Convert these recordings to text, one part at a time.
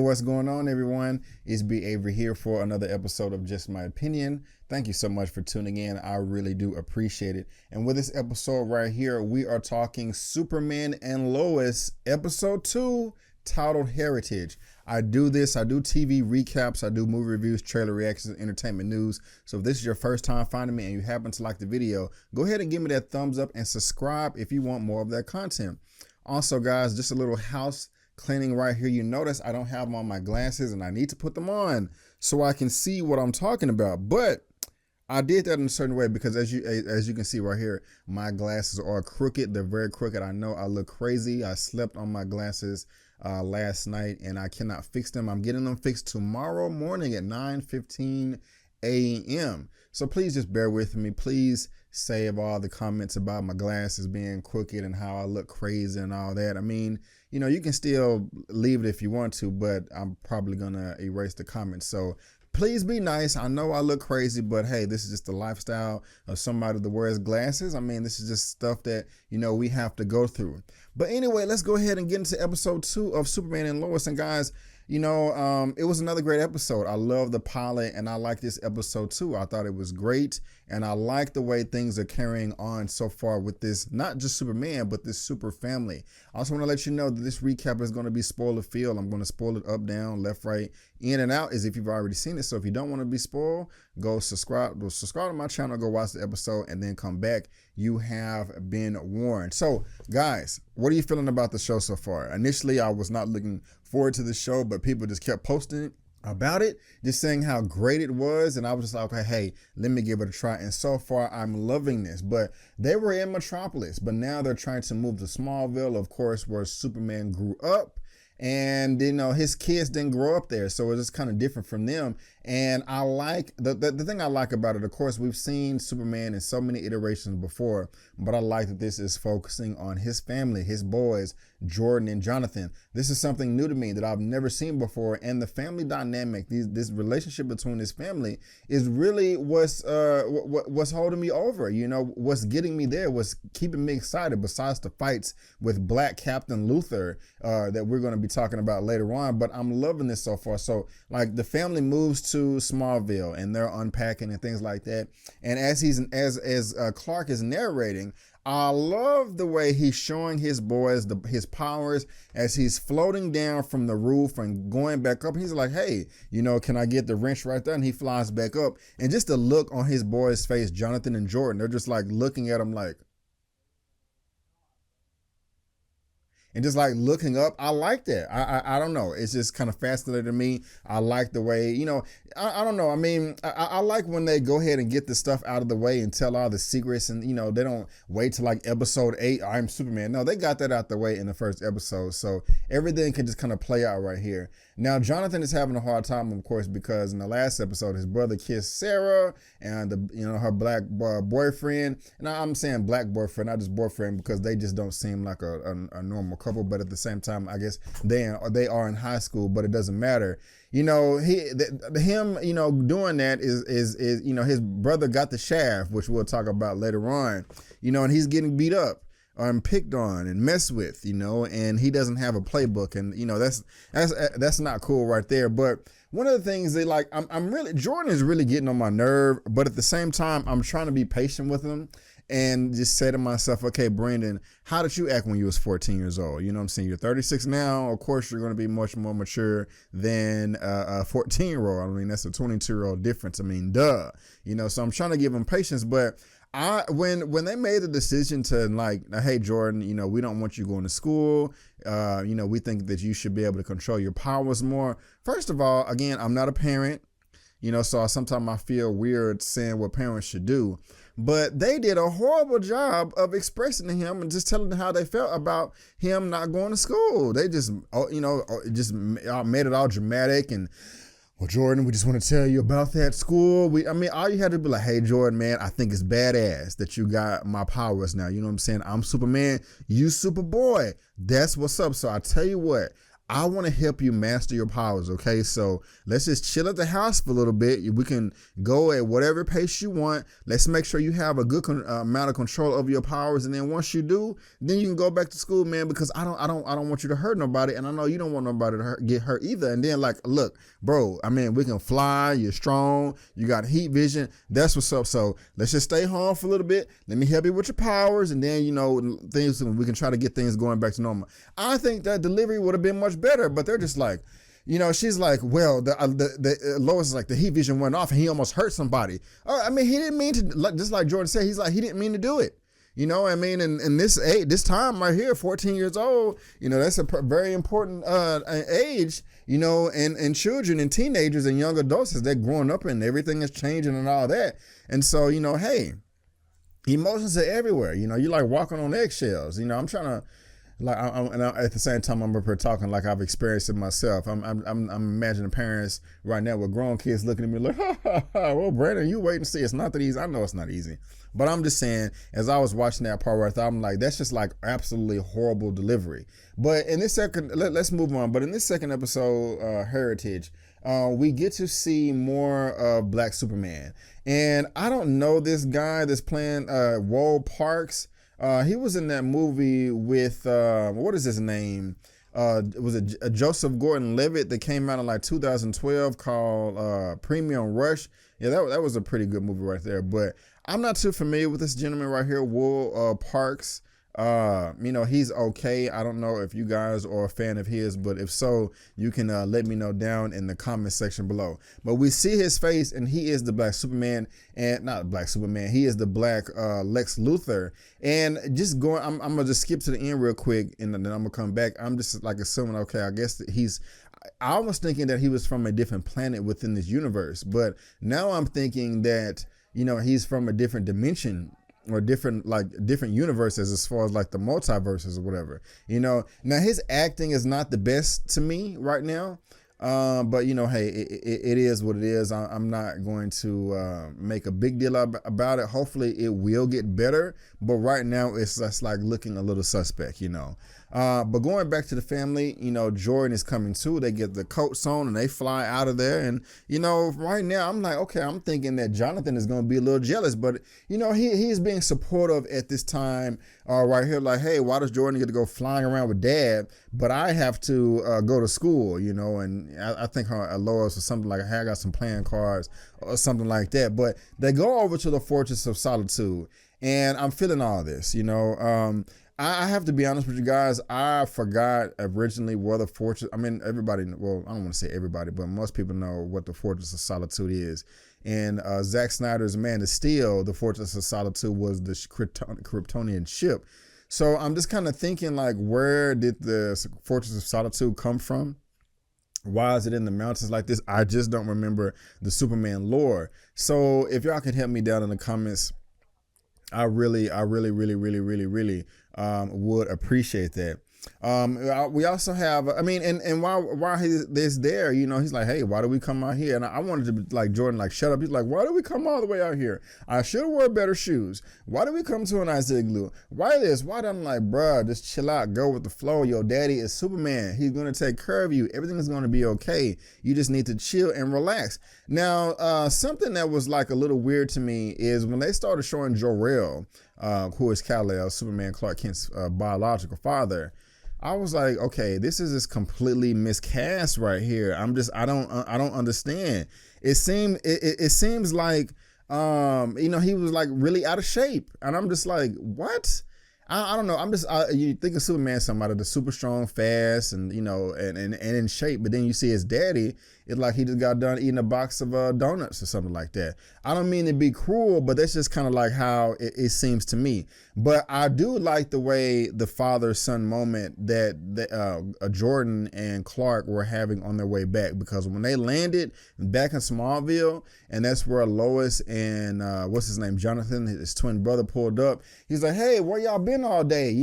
what's going on, everyone? It's B. Avery here for another episode of Just My Opinion. Thank you so much for tuning in. I really do appreciate it. And with this episode right here, we are talking Superman and Lois, episode 2, titled Heritage. I do TV recaps, I do movie reviews, trailer reactions, entertainment news. So if this is your first time finding me and you happen to like the video, go ahead and give me that thumbs up and subscribe if you want more of that content. Also, guys, just a little house cleaning right here. You notice I don't have on my glasses and I need to put them on so I can see what I'm talking about. But I did that in a certain way because as you can see right here, my glasses are crooked. They're very crooked. I know I look crazy. I slept on my glasses last night and I cannot fix them. I'm getting them fixed tomorrow morning at 9:15 a.m. So please just bear with me. Please save all the comments about my glasses being crooked and how I look crazy and all that. I mean, you know, you can still leave it if you want to, but I'm probably gonna erase the comments. So please be nice. I know I look crazy, but hey, this is just the lifestyle of somebody that wears glasses. I mean, this is just stuff that, you know, we have to go through. But anyway, let's go ahead and get into episode 2 of Superman and Lois. And guys, you know, it was another great episode. I love the pilot and I like this episode too. I thought it was great. And I like the way things are carrying on so far with this, not just Superman, but this super family. I also want to let you know that this recap is going to be spoiler filled. I'm going to spoil it up, down, left, right, in and out as if you've already seen it. So if you don't want to be spoiled, go subscribe to my channel, go watch the episode and then come back. You have been warned. So guys, what are you feeling about the show so far? Initially, I was not looking forward to the show, but people just kept posting about it, just saying how great it was. And I was just like, okay, hey, let me give it a try. And so far, I'm loving this. But they were in Metropolis, but now they're trying to move to Smallville, of course, where Superman grew up. And, you know, his kids didn't grow up there. So it's just kind of different from them. And I like, the thing I like about it, of course, we've seen Superman in so many iterations before, but I like that this is focusing on his family, his boys, Jordan and Jonathan. This is something new to me that I've never seen before. And the family dynamic, this relationship between his family is really what's holding me over, you know, what's getting me there, what's keeping me excited besides the fights with Black Captain Luthor that we're going to be talking about later on. But I'm loving this so far. So like the family moves to Smallville and they're unpacking and things like that. And as Clark is narrating, I love the way he's showing his boys his powers as he's floating down from the roof and going back up. He's like, hey, you know, can I get the wrench right there? And he flies back up. And just the look on his boys' face, Jonathan and Jordan, they're just like looking at him like, and just like looking up. I like that. I don't know. It's just kind of fascinating to me. I like the way, you know, I don't know. I mean, I like when they go ahead and get the stuff out of the way and tell all the secrets and, you know, they don't wait till like episode 8, I'm Superman. No, they got that out the way in the first episode. So everything can just kind of play out right here. Now, Jonathan is having a hard time, of course, because in the last episode, his brother kissed Sarah and, her black boyfriend. And I'm saying black boyfriend, not just boyfriend, because they just don't seem like a normal couple. But at the same time, I guess they are in high school, but it doesn't matter. You know, him, you know, doing that is, you know, his brother got the shaft, which we'll talk about later on, you know, and he's getting beat up and picked on and messed with, you know, and he doesn't have a playbook. And, you know, that's not cool right there. But one of the things that like, Jordan is really getting on my nerve, but at the same time, I'm trying to be patient with him and just say to myself, okay, Brandon, how did you act when you was 14 years old? You know what I'm saying? You're 36 now. Of course, you're going to be much more mature than a 14-year-old. I mean, that's a 22-year-old difference. I mean, duh. You know, so I'm trying to give him patience, but when they made the decision to like, hey, Jordan, you know, we don't want you going to school. You know, we think that you should be able to control your powers more. First of all, again, I'm not a parent, you know, so sometimes I feel weird saying what parents should do. But they did a horrible job of expressing to him and just telling him how they felt about him not going to school. They just, you know, just made it all dramatic and, well, Jordan, we just want to tell you about that school. I mean, all you had to be like, hey, Jordan, man, I think it's badass that you got my powers now. You know what I'm saying? I'm Superman, you Superboy. That's what's up. So I tell you what, I want to help you master your powers, okay? So let's just chill at the house for a little bit. We can go at whatever pace you want. Let's make sure you have a good amount of control over your powers, and then once you do, then you can go back to school, man. Because I don't want you to hurt nobody, and I know you don't want nobody to get hurt either. And then, like, look, bro, I mean, we can fly. You're strong. You got heat vision. That's what's up. So let's just stay home for a little bit. Let me help you with your powers, and then things we can try to get things going back to normal. I think that delivery would have been much better, but they're just like, she's like, well, the Lois is like, the heat vision went off and he almost hurt somebody. I mean, he didn't mean to, just like Jordan said, he's like, he didn't mean to do it. I mean, in this time right here, 14 years old, that's a very important age, and children and teenagers and young adults as they're growing up and everything is changing and all that. And so, hey, emotions are everywhere. You're like walking on eggshells. I'm trying to, like, and at the same time, I'm up here talking like I've experienced it myself. I'm imagining parents right now with grown kids looking at me like, well, Brandon, you wait and see. It's not that easy. I know it's not easy, but I'm just saying, as I was watching that part where I thought, I'm like, that's just like absolutely horrible delivery. But in this second, let's move on. But in this second episode, Heritage, we get to see more of Black Superman. And I don't know this guy that's playing Wold Parks. He was in that movie with, what is his name? It was a Joseph Gordon-Levitt that came out in like 2012 called Premium Rush. Yeah, that was a pretty good movie right there. But I'm not too familiar with this gentleman right here, Will Parks. He's okay. I don't know if you guys are a fan of his, but if so, you can let me know down in the comment section below. But we see his face, and he is the Black Superman, and not Black Superman. He is the Black Lex Luthor. And just going, I'm gonna just skip to the end real quick, and then I'm gonna come back. I'm just like assuming, okay, I guess that I was thinking that he was from a different planet within this universe, but now I'm thinking that he's from a different dimension or different universes as far as like the multiverses or whatever. Now his acting is not the best to me right now, but hey, it is what it is. I'm not going to make a big deal about it. Hopefully it will get better, but right now it's just like looking a little suspect. But going back to the family, Jordan is coming too. They get the coats on and they fly out of there. And, right now I'm like, okay, I'm thinking that Jonathan is going to be a little jealous, but he's being supportive at this time, right here. Like, hey, why does Jordan get to go flying around with dad, but I have to go to school, and I think her Lois or something like, hey, I got some playing cards or something like that. But they go over to the Fortress of Solitude, and I'm feeling all this, I have to be honest with you guys. I forgot originally where the fortress, everybody, well, I don't want to say everybody, but most people know what the Fortress of Solitude is. And Zack Snyder's Man of Steel, the Fortress of Solitude was the Kryptonian ship. So I'm just kind of thinking, like, where did the Fortress of Solitude come from? Why is it in the mountains like this? I just don't remember the Superman lore. So if y'all can help me down in the comments, I really would appreciate that. We also have, and while he's there, he's like, hey, why do we come out here? And I wanted to be like, Jordan, like, shut up. He's like, why do we come all the way out here? I should have wore better shoes. Why do we come to an ice igloo? Why this? Why that? I'm like, bruh, just chill out, go with the flow. Your daddy is Superman. He's going to take care of you. Everything is going to be okay. You just need to chill and relax. Now, something that was like a little weird to me is when they started showing Jor-El, who is Kal-El, Superman Clark Kent's biological father. I was like, okay, this is just completely miscast right here. I don't understand. It seems like, he was like really out of shape, and I'm just like, what? I don't know. You think of Superman, somebody that's super strong, fast, and and in shape, but then you see his daddy, it's like he just got done eating a box of donuts or something like that. I don't mean to be cruel, but that's just kind of like how it seems to me. But I do like the way the father-son moment that Jordan and Clark were having on their way back, because when they landed back in Smallville, and that's where Lois and what's his name, Jonathan, his twin brother, pulled up. He's like, hey, where y'all been all day?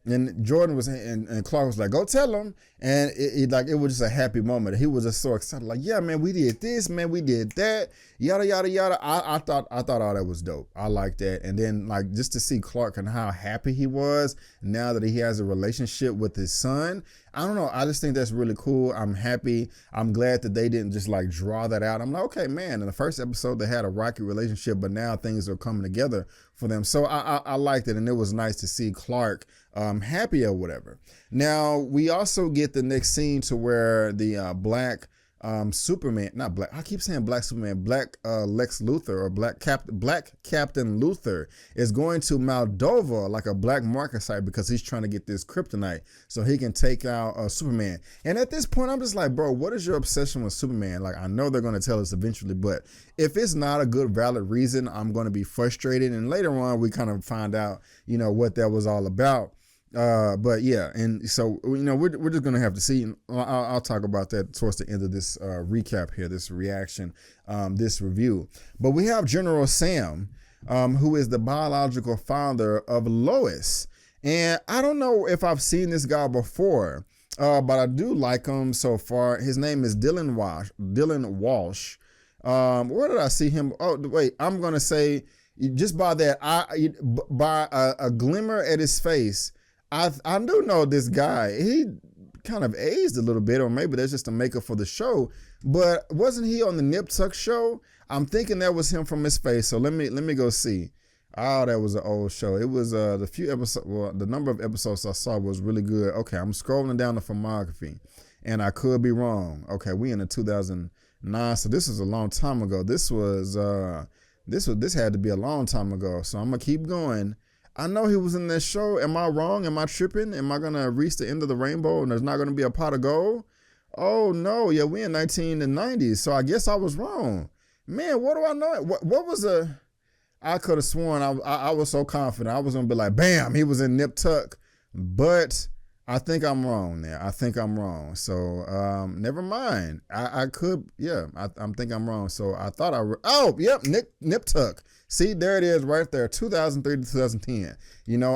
And Jordan was, and Clark was like, go tell him. And it was just a happy moment. He was just so excited, like, yeah, man, we did this, man, we did that, yada, yada, yada. I thought all that was dope. I like that. And then like just to see Clark and how happy he was now that he has a relationship with his son. I don't know. I just think that's really cool. I'm happy. I'm glad that they didn't just like draw that out. I'm like, okay, man, in the first episode, they had a rocky relationship, but now things are coming together for them. So I liked it. And it was nice to see Clark happy or whatever. Now, we also get the next scene to where the black Superman, not black, I keep saying black Superman, black Lex Luthor or black Captain Luthor is going to Moldova, like a black market site, because he's trying to get this kryptonite so he can take out Superman. And at this point, I'm just like, bro, what is your obsession with Superman? Like, I know they're going to tell us eventually, but if it's not a good, valid reason, I'm going to be frustrated. And later on, we kind of find out, what that was all about. But yeah, and so, we're just going to have to see. I'll talk about that towards the end of this recap here, this reaction, this review. But we have General Sam, who is the biological father of Lois. And I don't know if I've seen this guy before, but I do like him so far. His name is Dylan Walsh. Where did I see him? Oh, wait, I'm going to say just by that, by a glimmer at his face, I do know this guy. He kind of aged a little bit, or maybe that's just a makeup for the show. But wasn't he on the Nip Tuck show? I'm thinking that was him from his face. So let me go see. Oh, that was an old show. It was the few episodes. Well, the number of episodes I saw was really good. Okay, I'm scrolling down the filmography, and I could be wrong. Okay, we in the 2009, so this is a long time ago. This had to be a long time ago. So I'm gonna keep going. I know he was in that show. Am I wrong? Am I tripping? Am I going to reach the end of the rainbow and there's not going to be a pot of gold? Oh, no. Yeah, we in 1990s. So I guess I was wrong. Man, what do I know? What was I could have sworn I was so confident. I was going to be like, bam, he was in Nip Tuck. But I think I'm wrong there. I think I'm wrong. So never mind. I could, yeah, I think I'm wrong. So I thought yep, Nip Tuck. See, there it is right there, 2003 to 2010.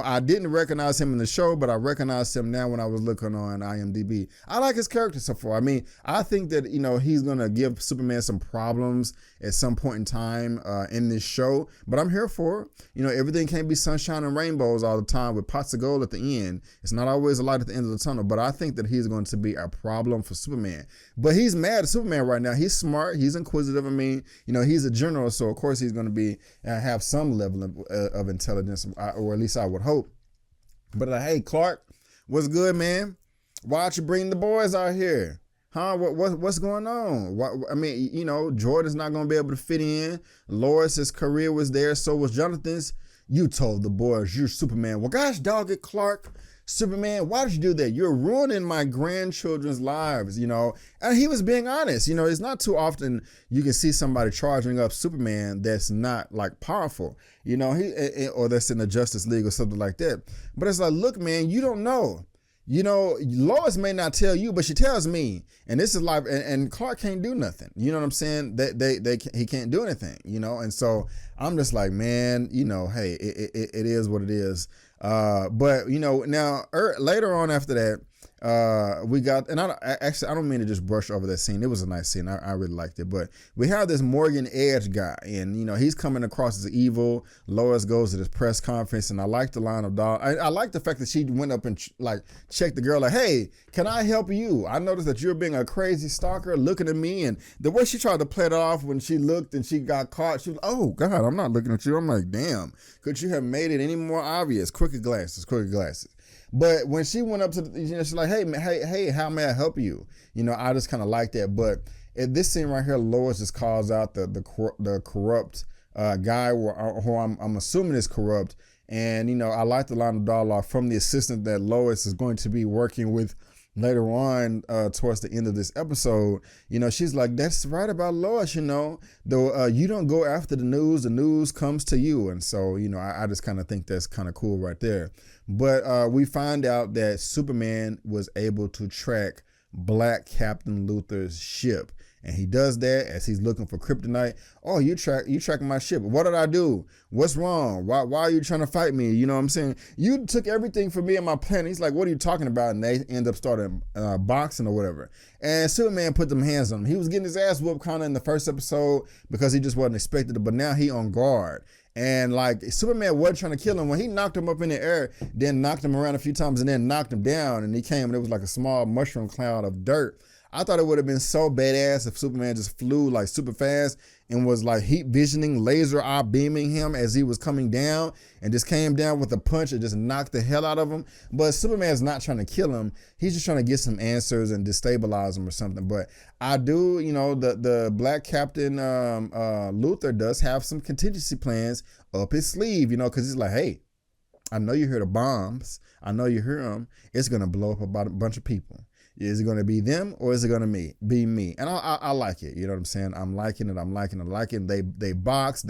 I didn't recognize him in the show, but I recognized him now when I was looking on IMDb. I like his character so far. I mean, I think that, he's going to give Superman some problems at some point in time in this show, but I'm here for it. Everything can't be sunshine and rainbows all the time with pots of gold at the end. It's not always a light at the end of the tunnel, but I think that he's going to be a problem for Superman. But he's mad at Superman right now. He's smart. He's inquisitive. I mean, he's a general, so of course he's going to be have some level of intelligence, or at least I would hope. But hey, Clark, what's good, man? Why don't you bring the boys out here? Huh? What's going on? I mean, Jordan's not going to be able to fit in. Lois's career was there, so was Jonathan's. You told the boys you're Superman. Well, gosh, dog it, Clark. Superman, why did you do that? You're ruining my grandchildren's lives, And he was being honest. It's not too often you can see somebody charging up Superman that's not like powerful, or that's in the Justice League or something like that. But it's like, look, man, you don't know. Lois may not tell you, but she tells me. And this is life, and Clark can't do nothing. You know what I'm saying? He can't do anything, And so I'm just like, man, hey, it is what it is. But now later on after that, we got, and I don't mean to just brush over that scene. It was a nice scene. I really liked it. But we have this Morgan Edge guy, and he's coming across as evil. Lois goes to this press conference, and I like the line of dog. I like the fact that she went up and checked the girl, like, hey, can I help you? I noticed that you're being a crazy stalker looking at me, and the way she tried to play it off when she looked and she got caught, she was, oh God, I'm not looking at you. I'm like, damn, could you have made it any more obvious? Crooked glasses. But when she went up to, she's like, hey, how may I help you? I just kind of like that. But at this scene right here, Lois just calls out the corrupt guy who I'm assuming is corrupt. And, I like the line of dialogue from the assistant that Lois is going to be working with later on towards the end of this episode. She's like, that's right about Lois, though you don't go after the news comes to you. And so, I just kind of think that's kind of cool right there. But we find out that Superman was able to track Black Captain Luthor's ship. And he does that as he's looking for kryptonite. Oh, you tracking my ship. What did I do? What's wrong? Why are you trying to fight me? You know what I'm saying? You took everything from me and my planet. He's like, what are you talking about? And they end up starting boxing or whatever. And Superman put them hands on him. He was getting his ass whooped kind of in the first episode because he just wasn't expected it. But now he on guard. And like Superman wasn't trying to kill him when he knocked him up in the air, then knocked him around a few times and then knocked him down. And he came and it was like a small mushroom cloud of dirt. I thought it would have been so badass if Superman just flew like super fast and was like heat visioning, laser eye beaming him as he was coming down and just came down with a punch and just knocked the hell out of him. But Superman's not trying to kill him. He's just trying to get some answers and destabilize him or something. But I do, you know, the Black Captain Luthor does have some contingency plans up his sleeve, you know, because he's like, hey, I know you hear the bombs. I know you hear them. It's going to blow up about a bunch of people. Is it going to be them or is it going to be me? And I like it. You know what I'm saying? I'm liking it. They box.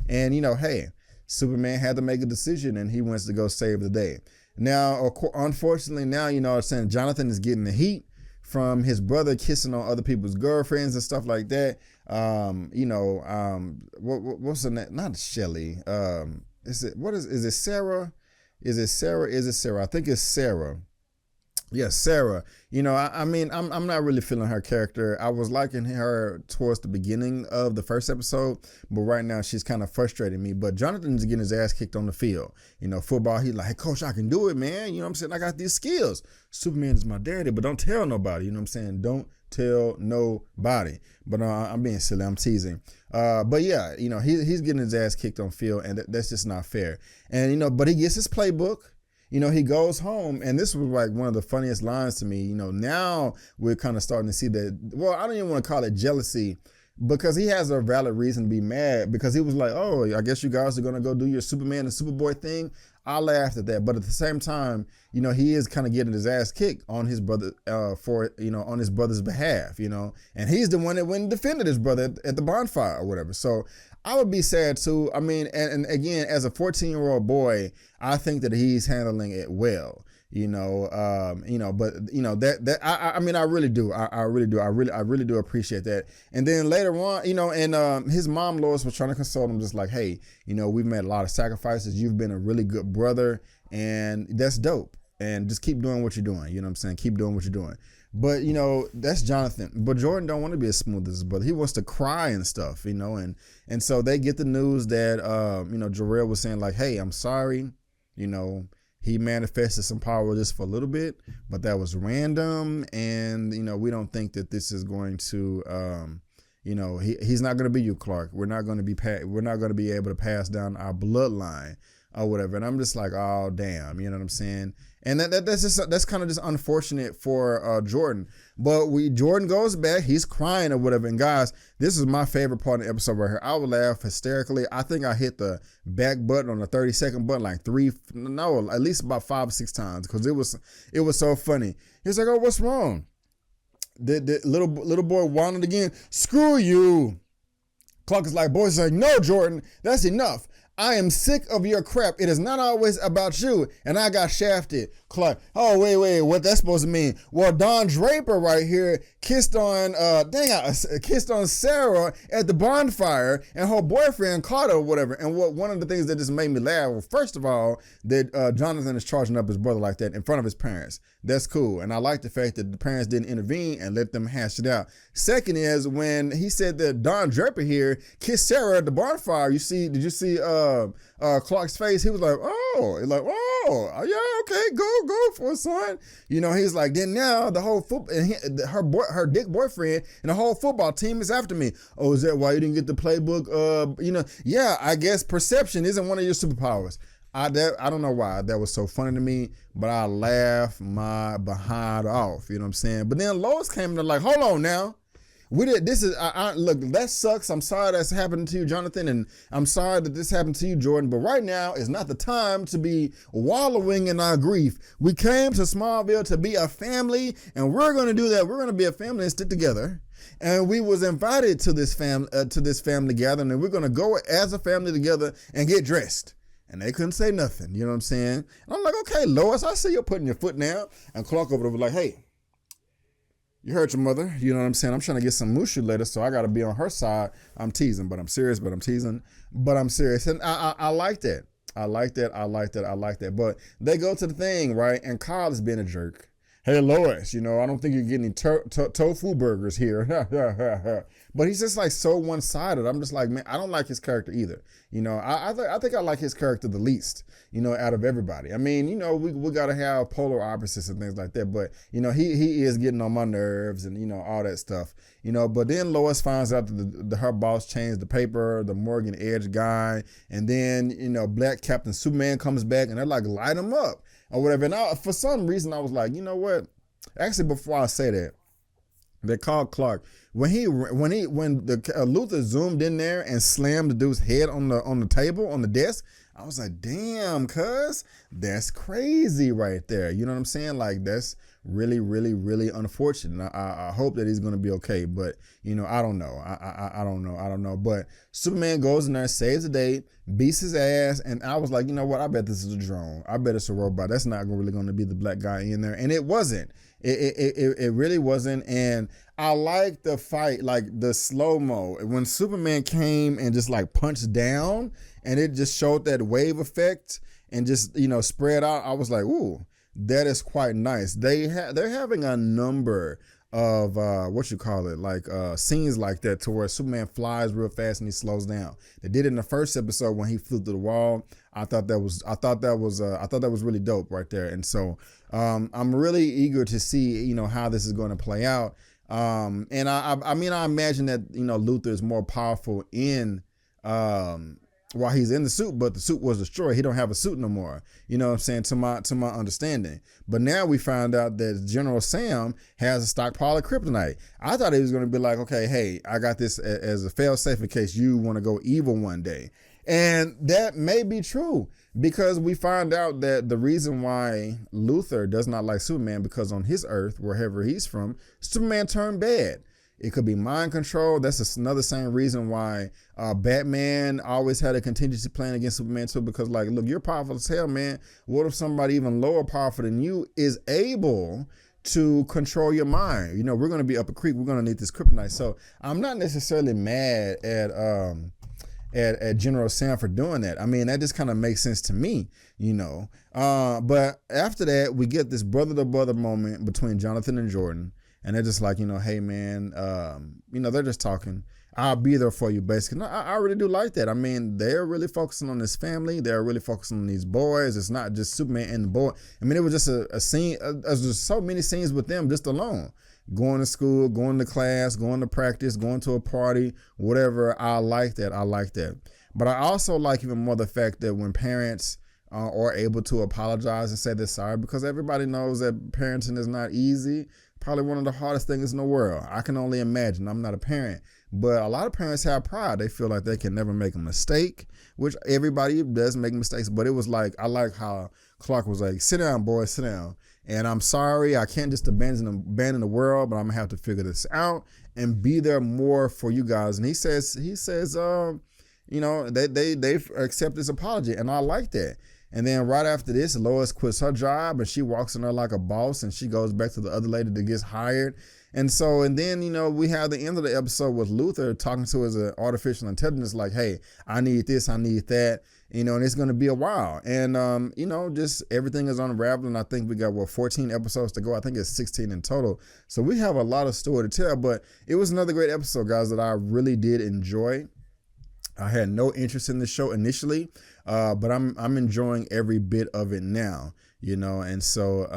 And, you know, hey, Superman had to make a decision and he wants to go save the day. Now, unfortunately, now, you know what I'm saying, Jonathan is getting the heat from his brother kissing on other people's girlfriends and stuff like that. What's the name? Not Shelly. Is it Sarah? Is it Sarah? I think it's Sarah. Yeah, Sarah. You know, I mean, I'm not really feeling her character. I was liking her towards the beginning of the first episode, but right now she's kind of frustrating me. But Jonathan's getting his ass kicked on the field. You know, football, he's like, hey, coach, I can do it, man. You know what I'm saying? I got these skills. Superman is my daddy, but don't tell nobody. You know what I'm saying? Don't tell nobody. But I'm being silly. I'm teasing. But yeah, you know, he's getting his ass kicked on field, and that's just not fair. And, you know, but he gets his playbook. You know, he goes home, and this was like one of the funniest lines to me. You know, now we're kind of starting to see that, well, I don't even want to call it jealousy, because he has a valid reason to be mad, because he was like, oh, I guess you guys are going to go do your Superman and Superboy thing. I laughed at that. But at the same time, you know, he is kind of getting his ass kicked on his brother on his brother's behalf, you know, and he's the one that went and defended his brother at the bonfire or whatever. So I would be sad too. I mean, and again, as a 14-year-old boy, I think that he's handling it well, but I mean, I really do. I really do appreciate that. And then later on, you know, and his mom, Lois, was trying to console him, just like, hey, you know, we've made a lot of sacrifices. You've been a really good brother, and that's dope. And just keep doing what you're doing. You know what I'm saying? Keep doing what you're doing. But, you know, that's Jonathan. But Jordan don't want to be as smooth as his brother. He wants to cry and stuff, you know. And so they get the news that, Jor-El was saying, like, hey, I'm sorry. You know, he manifested some power just for a little bit, but that was random. And, you know, we don't think that this is going to, he's not going to be you, Clark. We're not going to be able to pass down our bloodline or whatever. And I'm just like, oh, damn. You know what I'm saying? And that's kind of just unfortunate for Jordan. But Jordan goes back, he's crying or whatever. And guys, this is my favorite part of the episode right here. I would laugh hysterically. I think I hit the back button on the 30-second button like at least about 5 or 6 times, because it was so funny. He's like, oh, what's wrong? The little boy wanted again. Screw you. Clark is like, boys, like, no, Jordan, that's enough. I am sick of your crap. It is not always about you. And I got shafted. Clark, oh, wait, what that's supposed to mean? Well, Don Draper right here kissed on Sarah at the bonfire, and her boyfriend caught her or whatever. And one of the things that just made me laugh, well, first of all, that Jonathan is charging up his brother like that in front of his parents. That's cool. And I like the fact that the parents didn't intervene and let them hash it out. Second is when he said that Don Draper here kissed Sarah at the bonfire. Did you see Clark's face? He was like, yeah, okay, go for it, son. You know, he's like, then now the whole her dick boyfriend and the whole football team is after me. Oh, is that why you didn't get the playbook? Yeah, I guess perception isn't one of your superpowers. I don't know why that was so funny to me, but I laughed my behind off. You know what I'm saying? But then Lois came and like, hold on now. Look, that sucks. I'm sorry that's happened to you, Jonathan, and I'm sorry that this happened to you, Jordan, but right now is not the time to be wallowing in our grief. We came to Smallville to be a family, and we're going to do that. We're going to be a family and stick together. And we was invited to this family gathering, and we're going to go as a family together and get dressed. And they couldn't say nothing. You know what I'm saying? And I'm like, okay, Lois, I see you're putting your foot down. And Clark over there was like, hey, You heard your mother. You know what I'm saying? I'm trying to get some mushu later, so I got to be on her side. I'm teasing, but I'm serious, but I'm teasing, but I'm serious. And I like that. I like that. I like that. I like that. But they go to the thing, right? And Kyle is being a jerk. Hey, Lois, I don't think you're getting tofu burgers here. But he's just like so one-sided. I'm just like, man, I don't like his character either. I think I like his character the least, out of everybody. I mean, we got to have polar opposites and things like that. But, he is getting on my nerves and, all that stuff. But then Lois finds out that her boss changed the paper, the Morgan Edge guy. And then, Black Captain Superman comes back and they're like, light him up or whatever. And for some reason, I was like, you know what? Actually, before I say that, they called Clark when Luther zoomed in there and slammed the dude's head on the table on the desk. I was like, damn, cuz that's crazy right there. You know what I'm saying? Like, that's really, really, really unfortunate. I hope that he's gonna be okay, but I don't know. I don't know. But Superman goes in there, saves the day, beats his ass, and I was like, you know what? I bet this is a drone. I bet it's a robot. That's not really gonna be the black guy in there, and it wasn't. It really wasn't. And I like the fight, like the slow-mo when Superman came and just like punched down and it just showed that wave effect and just spread out. I was like, ooh, that is quite nice. They're having a number of scenes like that to where Superman flies real fast and he slows down. They did it in the first episode when he flew through the wall. I thought that was really dope right there. And so I'm really eager to see how this is going to play out. And I mean I imagine that Luther is more powerful in while he's in the suit, but the suit was destroyed. He don't have a suit no more. You know what I'm saying? To my understanding. But now we found out that General Sam has a stockpile of kryptonite. I thought he was going to be like, okay, hey, I got this as a fail-safe in case you want to go evil one day. And that may be true because we find out that the reason why Luther does not like Superman because on his Earth, wherever he's from, Superman turned bad. It could be mind control. That's another same reason why Batman always had a contingency plan against Superman too, because like, look, you're powerful as hell, man. What if somebody even lower powerful than you is able to control your mind? We're going to be up a creek. We're going to need this kryptonite. So I'm not necessarily mad at General Sam for doing that. I mean, that just kind of makes sense to me, But after that, we get this brother-to-brother moment between Jonathan and Jordan. And they're just like, hey, man, they're just talking. I'll be there for you, basically. No, I really do like that. I mean, they're really focusing on this family. They're really focusing on these boys. It's not just Superman and the boy. I mean, it was just a scene. There's just so many scenes with them just alone. Going to school, going to class, going to practice, going to a party, whatever. I like that. I like that. But I also like even more the fact that when parents are able to apologize and say they're sorry, because everybody knows that parenting is not easy. Probably one of the hardest things in the world. I can only imagine. I'm not a parent, but a lot of parents have pride. They feel like they can never make a mistake, which everybody does make mistakes. But it was like, I like how Clark was like, sit down, boy, sit down. And I'm sorry, I can't just abandon the world, but I'm gonna have to figure this out and be there more for you guys. And he says, they accept this apology, and I like that. And then right after this, Lois quits her job and she walks in there like a boss and she goes back to the other lady that gets hired. And then, we have the end of the episode with Luther talking to his artificial intelligence like, hey, I need this, I need that, and it's going to be a while. And, just everything is unraveling. I think we got, 14 episodes to go. I think it's 16 in total. So we have a lot of story to tell, but it was another great episode, guys, that I really did enjoy. I had no interest in the show initially, but I'm enjoying every bit of it now, and so,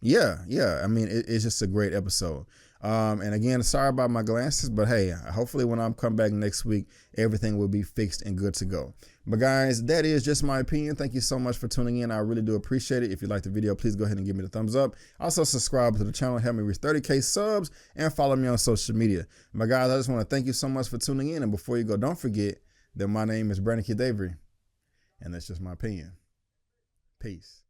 yeah. I mean, it's just a great episode. And again, sorry about my glasses, but hey, hopefully when I come back next week, everything will be fixed and good to go. But guys, that is just my opinion. Thank you so much for tuning in. I really do appreciate it. If you like the video, please go ahead and give me the thumbs up. Also subscribe to the channel, help me reach 30K subs, and follow me on social media. But guys, I just want to thank you so much for tuning in. And before you go, don't forget that my name is Brandon Keith Avery, and that's just my opinion. Peace.